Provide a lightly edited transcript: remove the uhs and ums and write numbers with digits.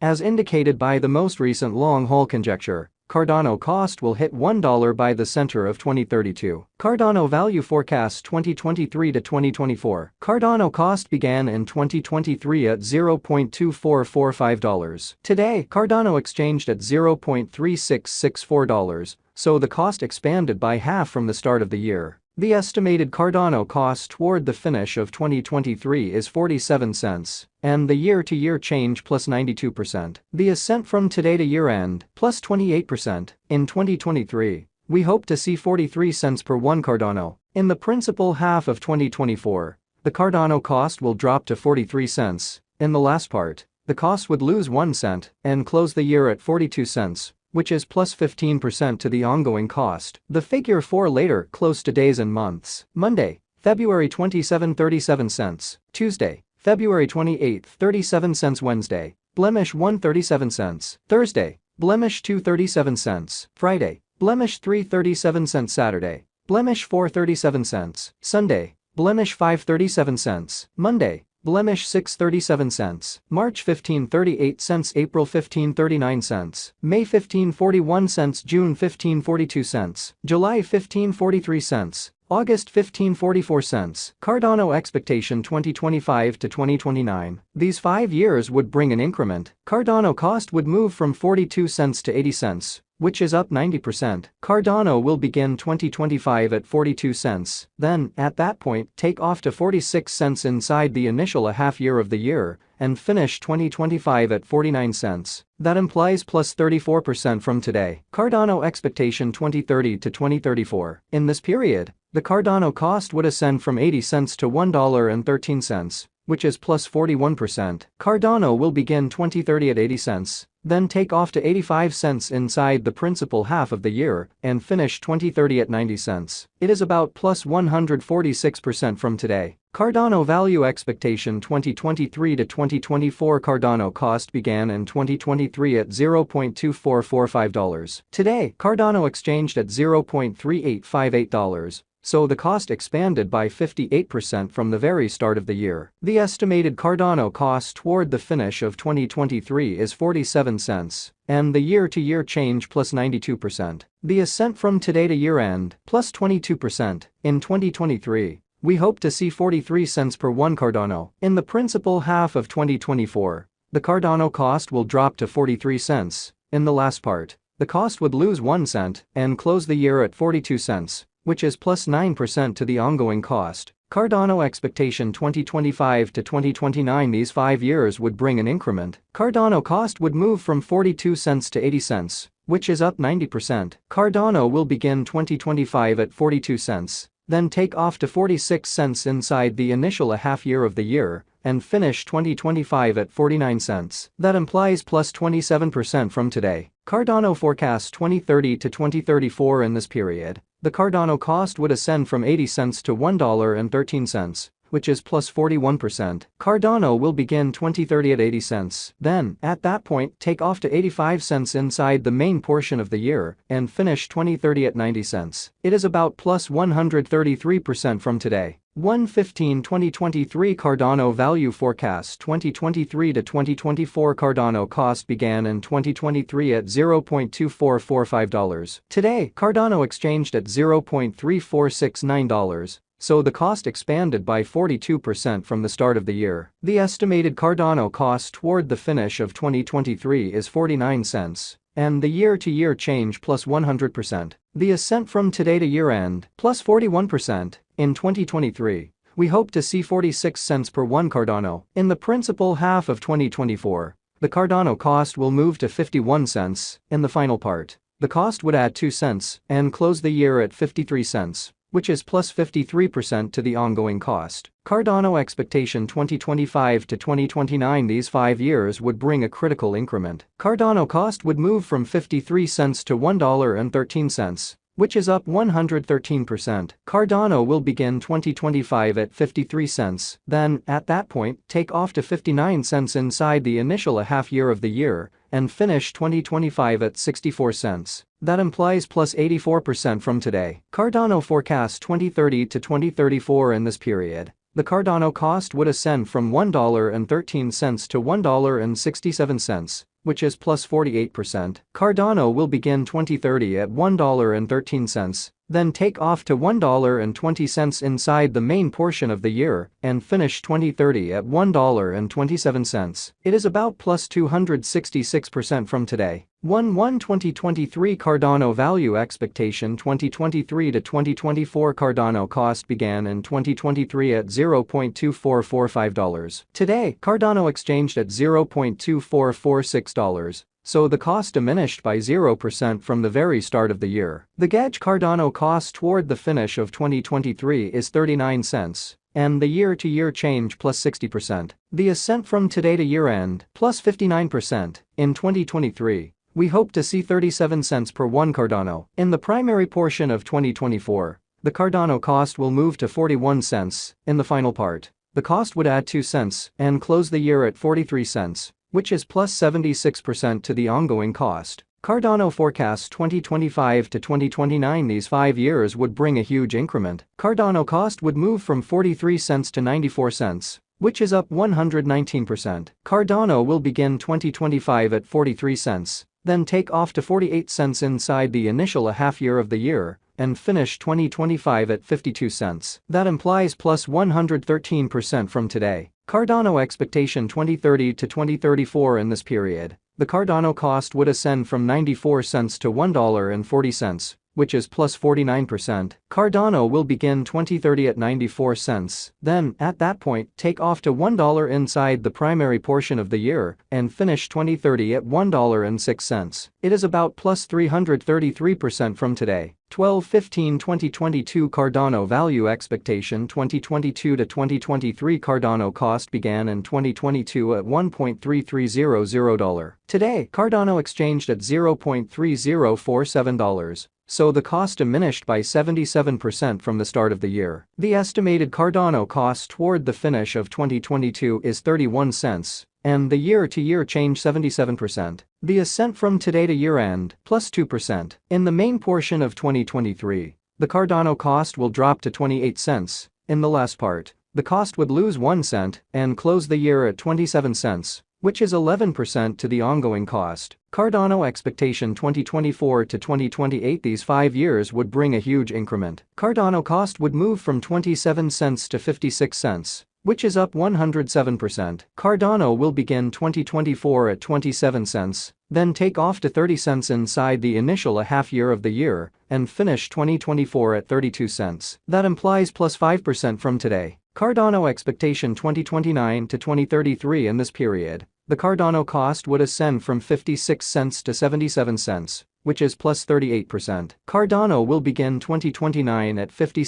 As indicated by the most recent long-haul conjecture, Cardano cost will hit $1 by the center of 2032. Cardano value forecast 2023 to 2024. Cardano cost began in 2023 at $0.2445. Today, Cardano exchanged at $0.3664, so the cost expanded by half from the start of the year. The estimated Cardano cost toward the finish of 2023 is 47 cents, and the year-to-year change plus 92%. The ascent from today to year-end plus 28%. In 2023, we hope to see 43 cents per one Cardano. In the principal half of 2024, the Cardano cost will drop to 43 cents. In the last part, the cost would lose 1 cent and close the year at 42 cents. Which is plus 15% to the ongoing cost. The figure for later close to days and months. Monday, February 27, 37 cents. Tuesday, February 28, 37 cents. Wednesday, blemish 1, 37 cents. Thursday, blemish 2, 37 cents. Friday, blemish 3, 37 cents. Saturday, blemish 4, 37 cents. Sunday, blemish 5, 37 cents. Monday, blemish 6, 37 cents. March 15, 38 cents. April 15, 39 cents. May 15, 41 cents. June 15, 42 cents. July 15, 43 cents. August 15, 44 cents. Cardano expectation 2025 to 2029. These 5 years would bring an increment. Cardano cost would move from 42 cents to 80 cents. Which is up 90%. Cardano will begin 2025 at 42 cents, then, at that point, take off to 46 cents inside the initial half year of the year, and finish 2025 at 49 cents. That implies plus 34% from today. Cardano expectation 2030 to 2034. In this period, the Cardano cost would ascend from 80 cents to $1.13, which is plus 41%. Cardano will begin 2030 at 80 cents. Then take off to 85 cents inside the principal half of the year and finish 2030 at 90 cents. It is about plus 146% from today. Cardano value expectation 2023 to 2024. Cardano cost began in 2023 at $0.2445. Today, Cardano exchanged at $0.3858. So the cost expanded by 58% from the very start of the year. The estimated Cardano cost toward the finish of 2023 is 47 cents, and the year-to-year change plus 92%. The ascent from today to year-end plus 22%. In 2023, we hope to see 43 cents per one Cardano. In the principal half of 2024, the Cardano cost will drop to 43 cents. In the last part, the cost would lose 1 cent and close the year at 42 cents. Which is plus 9% to the ongoing cost. Cardano expectation 2025 to 2029. These 5 years would bring an increment. Cardano cost would move from 42 cents to 80 cents, which is up 90%. Cardano will begin 2025 at 42 cents, then take off to 46 cents inside the initial half year of the year, and finish 2025 at 49 cents. That implies plus 27% from today. Cardano forecast 2030 to 2034. In this period, the Cardano cost would ascend from 80 cents to $1.13, which is plus 41%. Cardano will begin 2030 at 80 cents. Then, at that point, take off to 85 cents inside the main portion of the year and finish 2030 at 90 cents. It is about plus 133% from today. 1/15/2023 Cardano value forecast 2023 to 2024. Cardano cost began in 2023 at $0.2445. Today, Cardano exchanged at $0.3469. So the cost expanded by 42% from the start of the year. The estimated Cardano cost toward the finish of 2023 is 49 cents, and the year-to-year change plus 100%. The ascent from today to year-end plus 41%. In 2023, we hope to see 46 cents per one Cardano. In the principal half of 2024, the Cardano cost will move to 51 cents. In the final part, the cost would add 2 cents and close the year at 53 cents. Which is plus 53% to the ongoing cost. Cardano expectation 2025 to 2029. These 5 years would bring a critical increment. Cardano cost would move from 53 cents to $1.13, which is up 113%. Cardano will begin 2025 at 53 cents, then, at that point, take off to 59 cents inside the initial half year of the year, and finish 2025 at 64 cents. That implies plus 84% from today. Cardano forecast 2030 to 2034. In this period, the Cardano cost would ascend from $1.13 to $1.67, which is plus 48%. Cardano will begin 2030 at $1.13, then take off to $1.20 inside the main portion of the year and finish 2030 at $1.27. It is about plus 266% from today. 2023 Cardano value expectation. 2023 to 2024 Cardano cost began in 2023 at $0.2445. Today, Cardano exchanged at $0.2446. So the cost diminished by 0% from the very start of the year. The gauge Cardano cost toward the finish of 2023 is 39 cents, and the year-to-year change plus 60%. The ascent from today to year-end plus 59%. In 2023, we hope to see 37 cents per one Cardano. In the primary portion of 2024, the Cardano cost will move to 41 cents. In the final part, the cost would add 2 cents and close the year at 43 cents. Which is plus 76% to the ongoing cost. Cardano forecasts 2025 to 2029. These 5 years would bring a huge increment. Cardano cost would move from 43 cents to 94 cents, which is up 119%. Cardano will begin 2025 at 43 cents, then take off to 48 cents inside the initial half year of the year, and finish 2025 at 52 cents. That implies plus 113% from today. Cardano expectation 2030 to 2034. In this period, the Cardano cost would ascend from 94 cents to $1.40, which is plus 49%. Cardano will begin 2030 at 94 cents, then, at that point, take off to $1 inside the primary portion of the year, and finish 2030 at $1.06. It is about plus 333% from today. 12/15/2022 Cardano value expectation. 2022 to 2023 Cardano cost began in 2022 at $1.3300. Today, Cardano exchanged at $0.3047. So the cost diminished by 77% from the start of the year. The estimated Cardano cost toward the finish of 2022 is 31 cents, and the year-to-year change 77%. The ascent from today to year-end, plus 2%. In the main portion of 2023, the Cardano cost will drop to 28 cents. In the last part, the cost would lose 1 cent and close the year at 27 cents. Which is 11% to the ongoing cost. Cardano expectation 2024 to 2028. These 5 years would bring a huge increment. Cardano cost would move from 27 cents to 56 cents, which is up 107%. Cardano will begin 2024 at 27 cents, then take off to 30 cents inside the initial half year of the year, and finish 2024 at 32 cents. That implies plus 5% from today. Cardano expectation 2029 to 2033. In this period, the Cardano cost would ascend from 56 cents to 77 cents, which is plus 38%. Cardano will begin 2029 at 56